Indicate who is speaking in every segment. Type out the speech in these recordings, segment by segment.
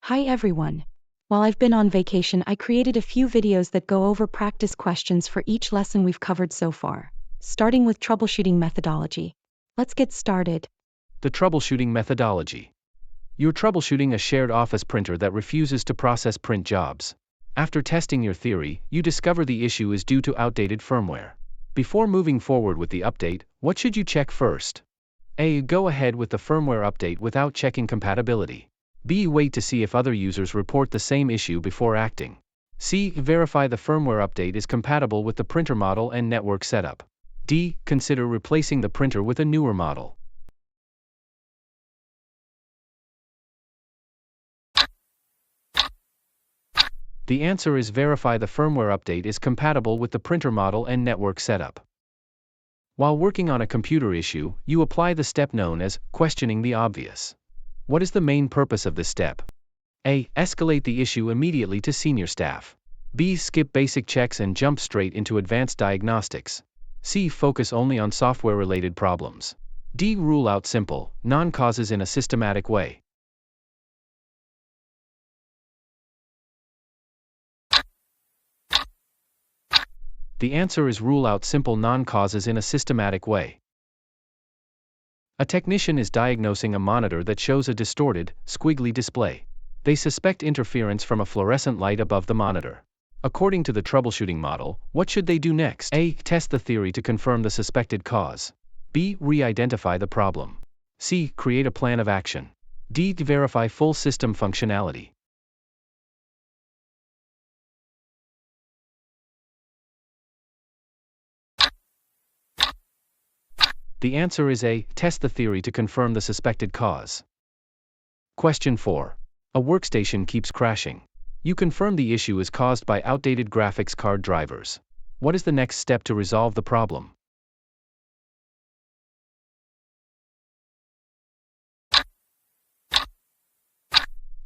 Speaker 1: Hi everyone. While I've been on vacation, I created a few videos that go over practice questions for each lesson we've covered so far, starting with troubleshooting methodology. Let's get started.
Speaker 2: The troubleshooting methodology. You're troubleshooting a shared office printer that refuses to process print jobs. After testing your theory, you discover the issue is due to outdated firmware. Before moving forward with the update, what should you check first? A. Go ahead with the firmware update without checking compatibility. B. Wait to see if other users report the same issue before acting. C. Verify the firmware update is compatible with the printer model and network setup. D. Consider replacing the printer with a newer model. The answer is verify the firmware update is compatible with the printer model and network setup. While working on a computer issue, you apply the step known as questioning the obvious. What is the main purpose of this step? A. Escalate the issue immediately to senior staff. B. Skip basic checks and jump straight into advanced diagnostics. C. Focus only on software-related problems. D. Rule out simple, non-causes in a systematic way. The answer is rule out simple non-causes in a systematic way. A technician is diagnosing a monitor that shows a distorted, squiggly display. They suspect interference from a fluorescent light above the monitor. According to the troubleshooting model, what should they do next? A. Test the theory to confirm the suspected cause. B. Re-identify the problem. C. Create a plan of action. D. Verify full system functionality. The answer is A. Test the theory to confirm the suspected cause. Question 4. A workstation keeps crashing. You confirm the issue is caused by outdated graphics card drivers. What is the next step to resolve the problem?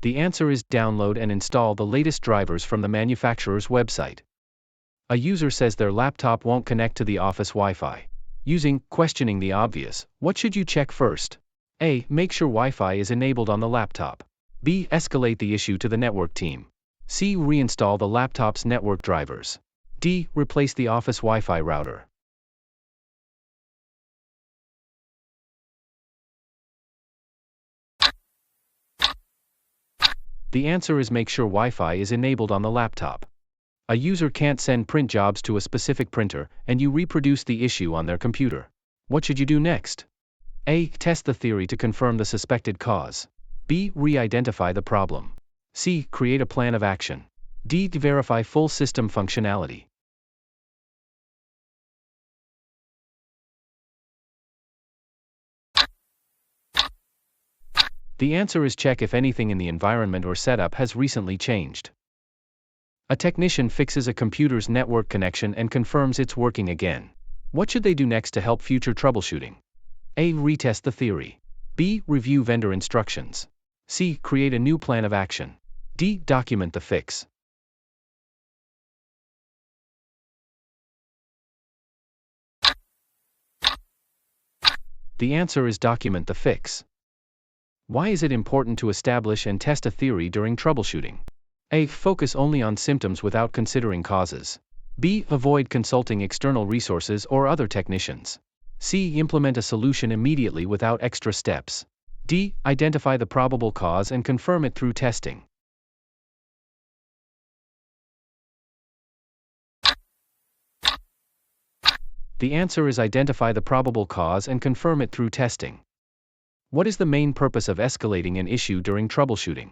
Speaker 2: The answer is download and install the latest drivers from the manufacturer's website. A user says their laptop won't connect to the office Wi-Fi. Using questioning the obvious, what should you check first? A. Make sure Wi-Fi is enabled on the laptop. B. Escalate the issue to the network team. C. Reinstall the laptop's network drivers. D. Replace the office Wi-Fi router. The answer is make sure Wi-Fi is enabled on the laptop. A user can't send print jobs to a specific printer, and you reproduce the issue on their computer. What should you do next? A. Test the theory to confirm the suspected cause. B. Re-identify the problem. C. Create a plan of action. D. Verify full system functionality. The answer is check if anything in the environment or setup has recently changed. A technician fixes a computer's network connection and confirms it's working again. What should they do next to help future troubleshooting? A. Retest the theory. B. Review vendor instructions. C. Create a new plan of action. D. Document the fix. The answer is document the fix. Why is it important to establish and test a theory during troubleshooting? A. Focus only on symptoms without considering causes. B. Avoid consulting external resources or other technicians. C. Implement a solution immediately without extra steps. D. Identify the probable cause and confirm it through testing. The answer is identify the probable cause and confirm it through testing. What is the main purpose of escalating an issue during troubleshooting?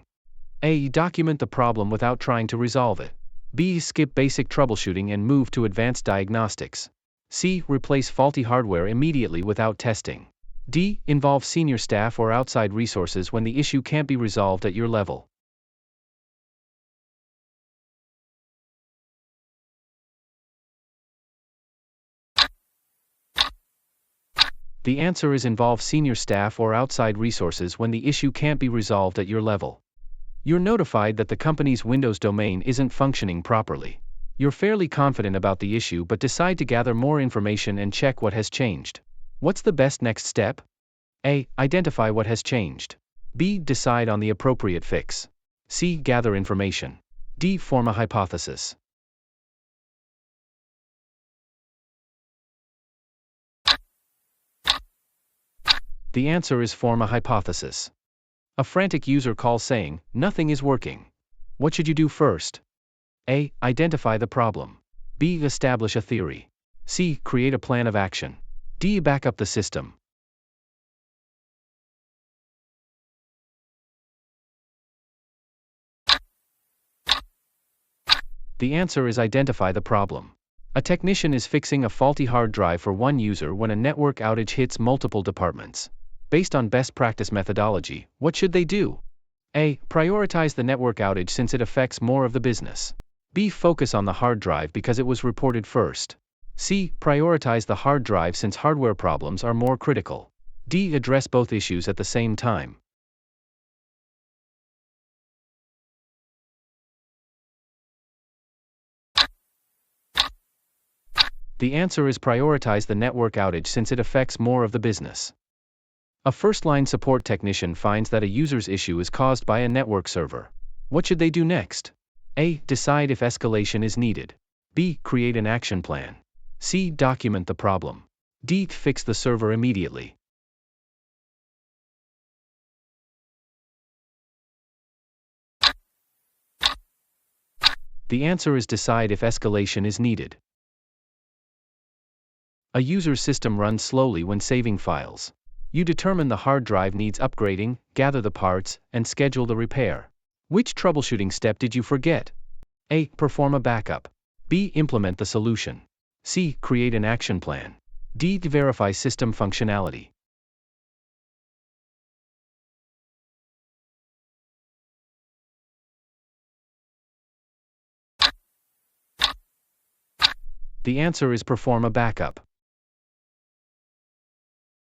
Speaker 2: A. Document the problem without trying to resolve it. B. Skip basic troubleshooting and move to advanced diagnostics. C. Replace faulty hardware immediately without testing. D. Involve senior staff or outside resources when the issue can't be resolved at your level. The answer is involve senior staff or outside resources when the issue can't be resolved at your level. You're notified that the company's Windows domain isn't functioning properly. You're fairly confident about the issue but decide to gather more information and check what has changed. What's the best next step? A. Identify what has changed. B. Decide on the appropriate fix. C. Gather information. D. Form a hypothesis. The answer is form a hypothesis. A frantic user calls saying, "Nothing is working." What should you do first? A. Identify the problem. B. Establish a theory. C. Create a plan of action. D. Back up the system. The answer is identify the problem. A technician is fixing a faulty hard drive for one user when a network outage hits multiple departments. Based on best practice methodology, what should they do? A. Prioritize the network outage since it affects more of the business. B. Focus on the hard drive because it was reported first. C. Prioritize the hard drive since hardware problems are more critical. D. Address both issues at the same time. The answer is prioritize the network outage since it affects more of the business. A first-line support technician finds that a user's issue is caused by a network server. What should they do next? A. Decide if escalation is needed. B. Create an action plan. C. Document the problem. D. Fix the server immediately. The answer is decide if escalation is needed. A user's system runs slowly when saving files. You determine the hard drive needs upgrading, gather the parts, and schedule the repair. Which troubleshooting step did you forget? A. Perform a backup. B. Implement the solution. C. Create an action plan. D. Verify system functionality. The answer is perform a backup.